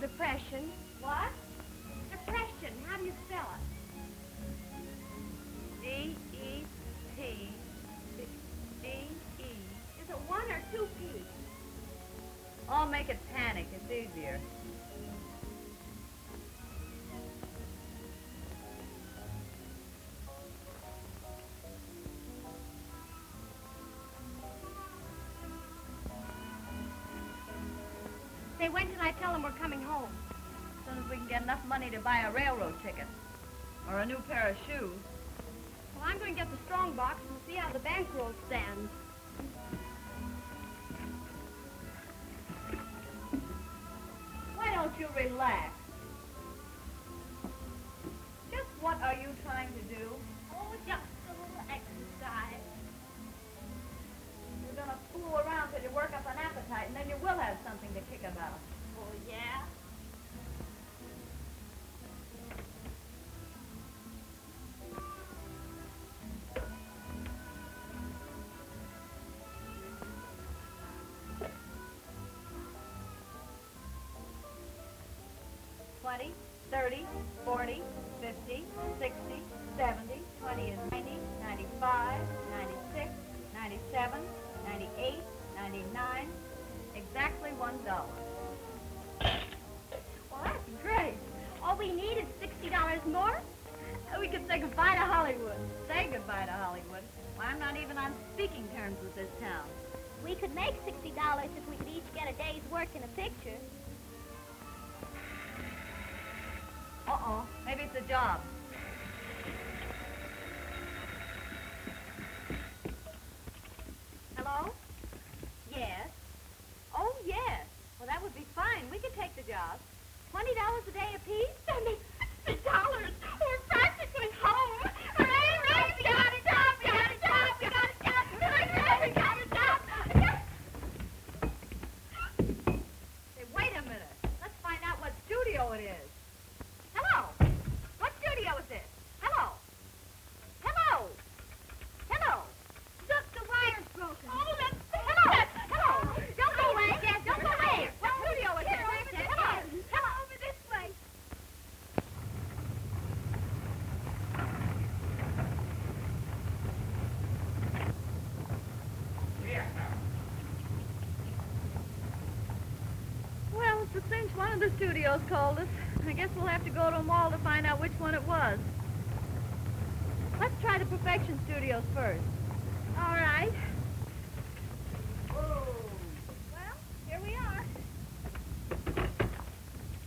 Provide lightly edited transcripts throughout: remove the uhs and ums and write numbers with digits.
depression. What? Depression. How do you spell it? D-E-P. D-E. Is it one or two P? I'll make it panic. It's easier. Say, when can I tell them we're coming home? As soon as we can get enough money to buy a railroad ticket. Or a new pair of shoes. Well, I'm going to get the strong box and see how the bankroll stands. Why don't you relax? Just what are you trying to do? Oh, just a little exercise. You're gonna fool around till you work up an appetite, and then you will have something to kick about. Oh, yeah? $20, $30, $40, $50, $60, $70, $20 is $90, $95, $96, $97, $98, $99, exactly $1. Well, that's great. All we need is $60 more, and we can say goodbye to Hollywood. Say goodbye to Hollywood. Well, I'm not even on speaking terms with this town. We could make $60 if we could each get a day's work in a picture. Uh-oh, maybe it's a job. Hello? Yes. Oh, yes. Well, that would be fine. We could take the job. $20 a day apiece? That makes $60. We're practically home. Hooray, hooray, we got a job, we got a job, we got a job. Hooray, hooray, we got a job. Hey, wait a minute. Let's find out what studio it is. Hello? What studio is this? Hello? Hello? Hello? Look, the wire's broken. Oh, let's hello! Hello! Don't go away! Yes, don't go away! What studio is this? Hello! Hello, over this way. Well, it's a cinch one of the studios called us. I guess we'll have to go to them all to find out which one it was. Let's try the Perfection Studios first. All right. Whoa. Well, here we are.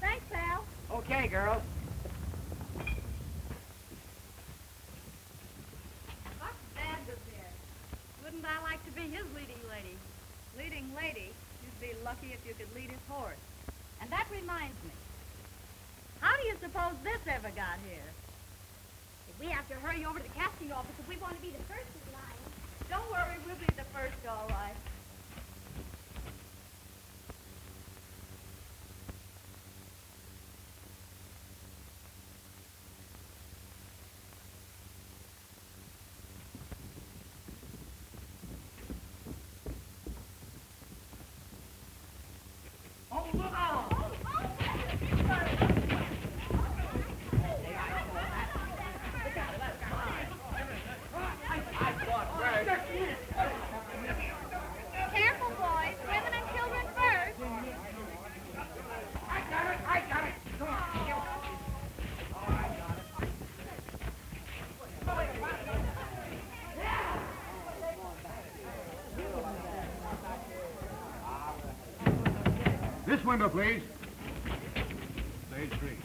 Thanks, pal. Okay, girls. What's Bandit there? Wouldn't I like to be his leading lady? Leading lady? You'd be lucky if you could lead his horse. And that reminds me. How do you suppose this ever got here? We have to hurry over to the casting office if we want to be the first in line. Don't worry, we'll be the first, all right. Oh, look out! Careful, boys. Women and children first. I got it! Come on. This window, please. Stage 3.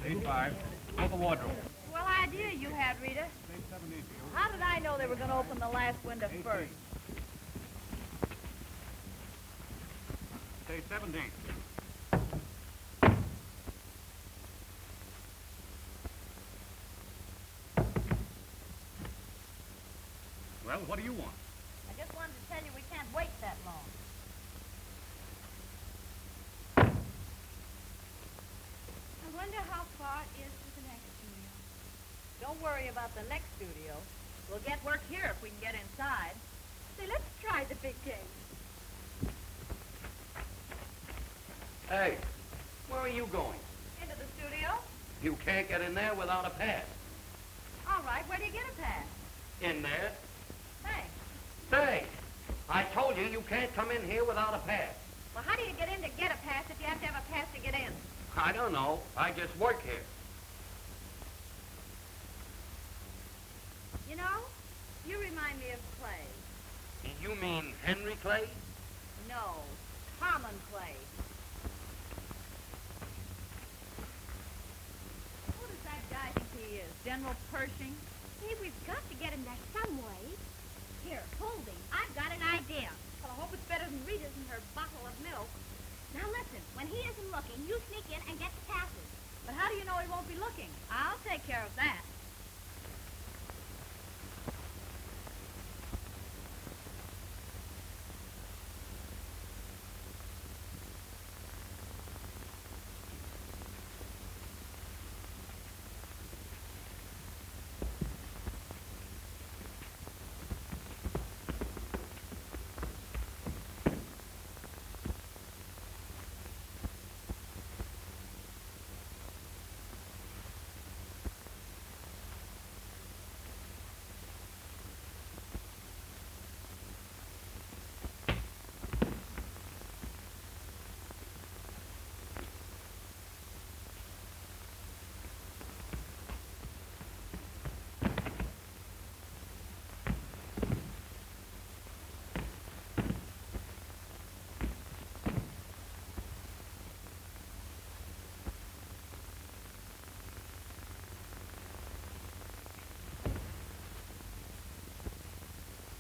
Stage 5. Go the wardrobe. Well idea you had, Rita. Stage 7, 8. How did I know they were going to open the last window first? Stage 17. Well, what do you want? I just wanted to tell you we can't wait that long. I wonder how far it is to the next studio. Don't worry about the next studio. We'll get work here if we can get inside. Say, let's try the big game. Hey, Where are you going? Into the studio. You can't get in there without a pass. All right, where do you get a pass? In there? Hey. Say, I told you you can't come in here without a pass. Well, how do you get in to get a pass if you have to have a pass to get in? I don't know. I just work here. You know, you remind me of Clay. You mean Henry Clay? No, Common Clay. Who does that guy think he is? General Pershing? Hey, we've got to get him there some way. Here, hold him. I've got an idea. Well, I hope it's better than Rita's and her bottle of milk. Now listen, when he isn't looking, you sneak in and get the passes. But how do you know he won't be looking? I'll take care of that.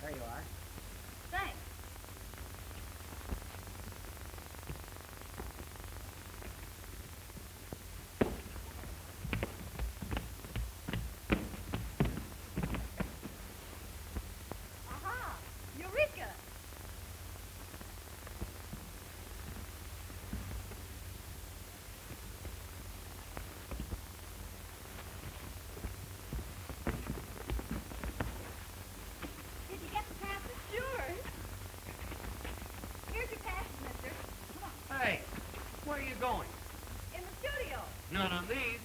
There you are. Thanks. Aha! Eureka! Did you get the passes? Sure. Here's your passes, mister. Come on. Hey, where are you going? In the studio. None of these.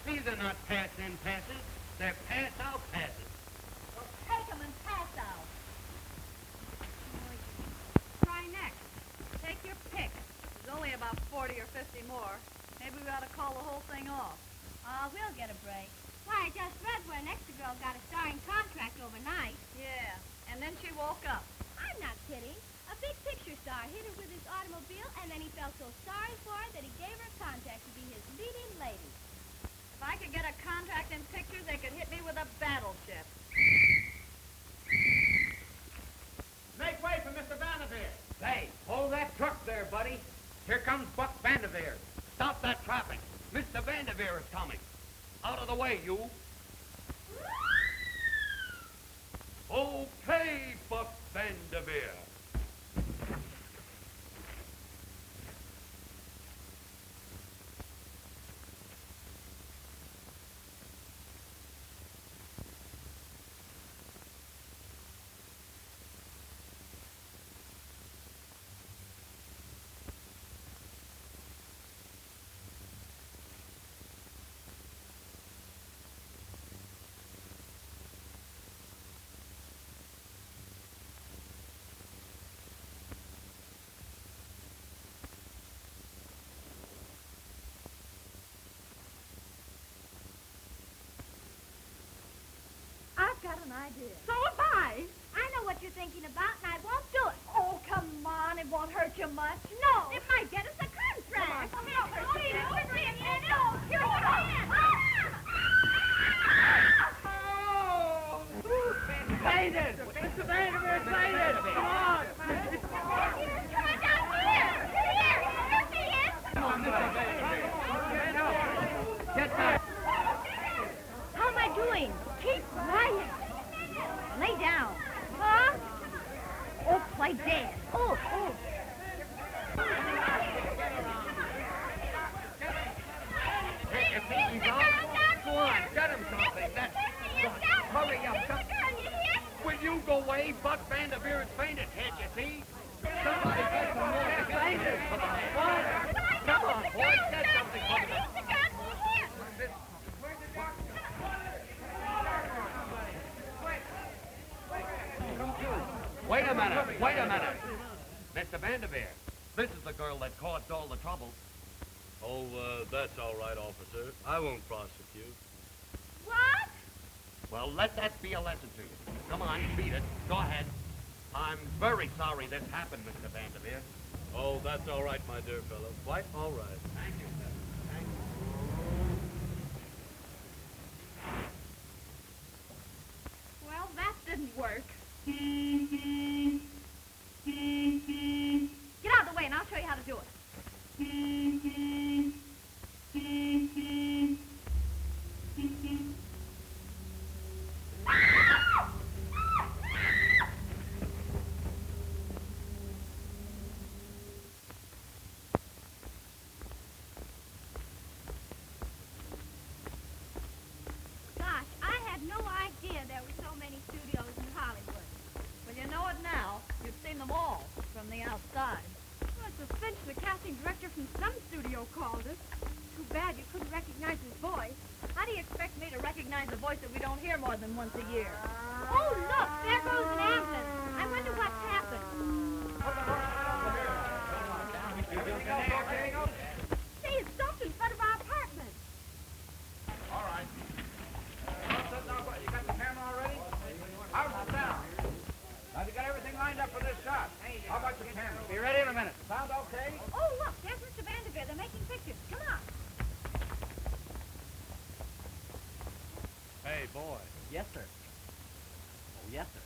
These are not pass-in passes. They're pass-out passes. Well, take 'em and pass out. Try next. Take your pick. There's only about 40 or 50 more. Maybe we ought to call the whole thing off. We'll get a break. Why, I just read where an extra girl got a starring contract overnight. Yeah, and then she woke up. I'm not kidding. A big picture star hit her with his automobile, and then he felt so sorry for her that he gave her a contract to be his leading lady. If I could get a contract in pictures, they could hit me with a battleship. Make way for Mr. Vanderveer. Hey, hold that truck there, buddy. Here comes Buck Vanderveer. Stop that traffic. Mr. Vanderveer is coming. Out of the way, you. Okay, Buck Vanderveer. I've got an idea. So have I. I know what you're thinking about, and I won't do it. Oh, come on. It won't hurt you much. No. It might get us a contract. Come on, come on. Please, quickly, no. You're Faded! Mr. Vanderveer's faded! Come on! Come on down here. Here. Here he is. Come on, Mr. Vanderveer. Get up! Get back! How am I doing? Keep quiet. Lay down. Huh? Oh, play dead. Oh. Hey, if he's out, go on, get him something. That's hurry up. Will you go away? Buck Vanderveer is fainted, can't you see? Somebody get some more. Fainted. Come on, boys, get girl that caused all the trouble. Oh, that's all right, officer. I won't prosecute. What? Well, let that be a lesson to you. Come on, beat it. Go ahead. I'm very sorry this happened, Mr. Vanderveer. Oh, that's all right, my dear fellow. Quite all right. Thank you, sir. Thank you. Well, that didn't work. Get out of the way and I'll show you how to do it. Gosh, I had no idea there were so many studios in Hollywood. Well, you know it now. You've seen them all from the outside. Well, it's a cinch the casting director from some studio called us. Too bad you couldn't recognize his voice. How do you expect me to recognize a voice that we don't hear more than once a year? Oh, look, there goes an ambulance. I wonder what's happened. See, it stopped in front of our apartment. All right. You got the camera already? How's the sound? Now, you got everything lined up for this shot. How about the camera? Be ready in a minute. Sound okay? Oh, look, there's Mr. Vanderveer. They're making pictures. Come on. Hey, boy. Yes, sir. Oh, yes, sir.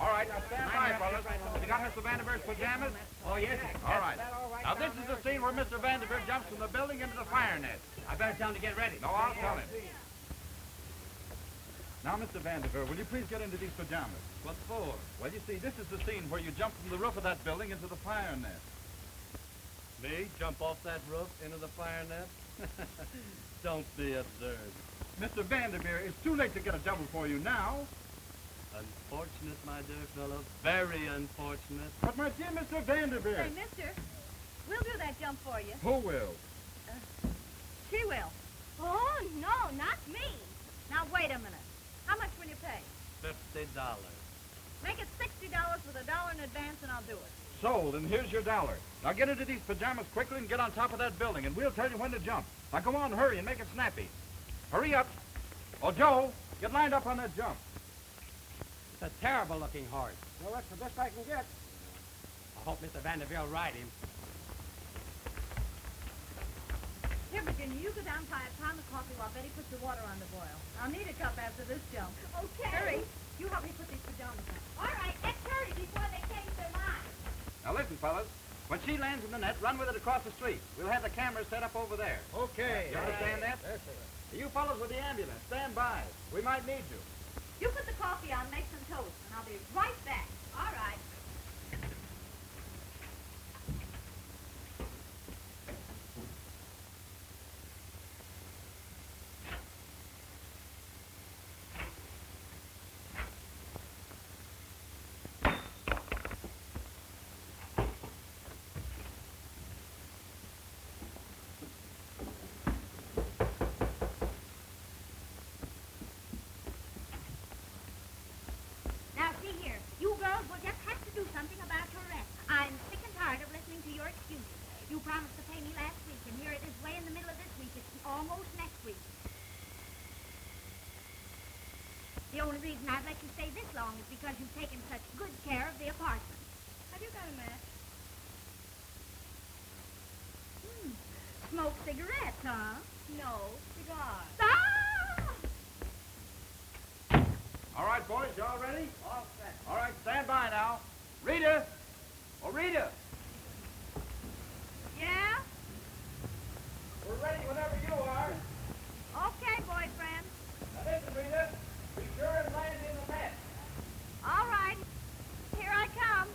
All right, now stand by, fellas. You got Mr. Vanderveer's pajamas? Oh, yes, sir. All right. Now, this is the scene where Mr. Vanderveer jumps from the building into the fire net. I better tell him to get ready. No, I'll tell him. Now, Mr. Vanderveer, will you please get into these pajamas? What for? Well, you see, this is the scene where you jump from the roof of that building into the fire net. Me? Jump off that roof into the fire net? Don't be absurd. Mr. Vanderveer, it's too late to get a double for you now. Unfortunate, my dear fellow. Very unfortunate. But, my dear Mr. Vanderveer. Say, mister, we'll do that jump for you. Who will? She will. Oh, no, not me. Now, wait a minute. How much will you pay? $50. Make it $60 with $1 in advance and I'll do it. Sold, and here's your dollar. Now get into these pajamas quickly and get on top of that building, and we'll tell you when to jump. Now go on, hurry, and make it snappy. Hurry up. Oh, Joe, get lined up on that jump. It's a terrible-looking horse. Well, that's the best I can get. I hope Mr. Vanderveer will ride him. Here, Virginia, you go down and buy a pound of coffee while Betty puts the water on the boil. I'll need a cup after this jump. Okay. Hurry. You help me put these pajamas on. All right, let's hurry before they change their mind. Now listen, fellas. When she lands in the net, run with it across the street. We'll have the cameras set up over there. Okay. You understand that? Yes, sir. You fellas with the ambulance, stand by. We might need you. You put the coffee on, make some toast, and I'll be right back. All right. Now, see here. You girls will just have to do something about your rent. I'm sick and tired of listening to your excuses. You promised to pay me last week, and here it is way in the middle of this week. It's almost next week. The only reason I've let you stay this long is because you've taken such good care of the apartment. Have you got a match? Smoke cigarettes, huh? No, cigars. Ah! All right, boys, y'all ready? All set. All right, stand by now. Rita! Oh, Rita! Yeah? We're ready whenever you are. Okay, boyfriend. Now listen, Rita. Be sure and land in the net. All right. Here I come.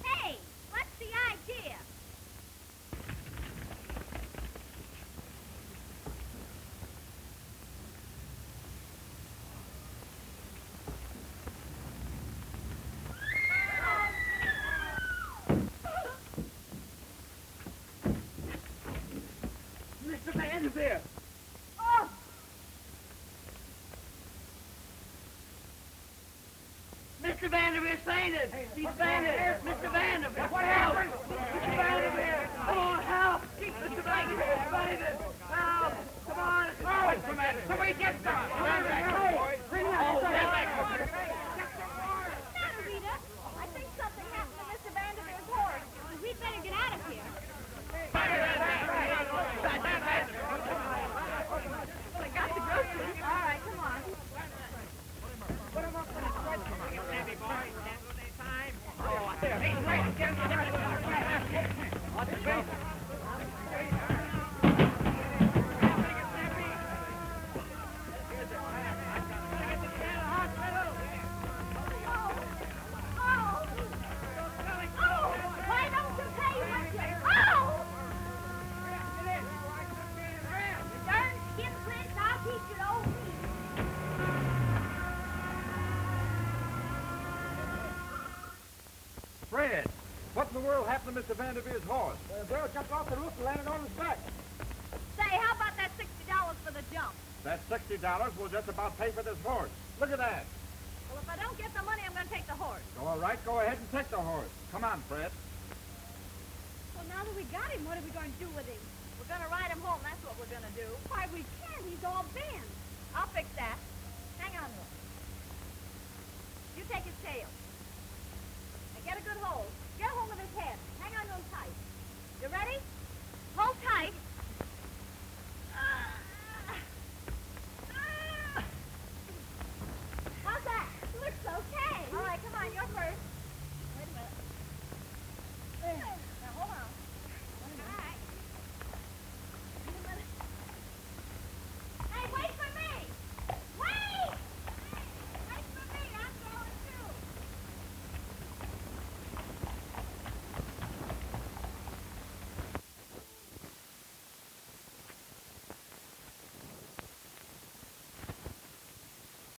Hey, what's the idea? here. Oh! Mr. Vanderveer fainted. He's fainted. Mr. Vanderveer. What happened? Mr. Vanderveer. Come on, help. Mr. Vanderveer fainted. Help. Come on. Oh, wait a minute. Somebody get some. Stand back, boys. What's the matter, Rita? I think something happened to Mr. Vanderveer's horse. We'd better get out of here. Well, I got the groceries. All right, come on. Why don't you pay what you owe? Darn skin flint, I'll teach you to owe me. Fred, what in the world happened to Mr. Vanderveer's horse? Bill jumped off the roof and landed on his back. Say, how about that $60 for the jump? That $60 will just about pay for this horse. Look at that. Well, if I don't get the money, I'm going to take the horse. All right, go ahead and take the horse. Come on, Fred. Well, now that we got him, what are we going to do with him? We're going to ride him home. That's what we're going to do. Why, we can't. He's all bent. I'll fix that. Hang on to him. You take his tail. And get a good hold. Get a hold of his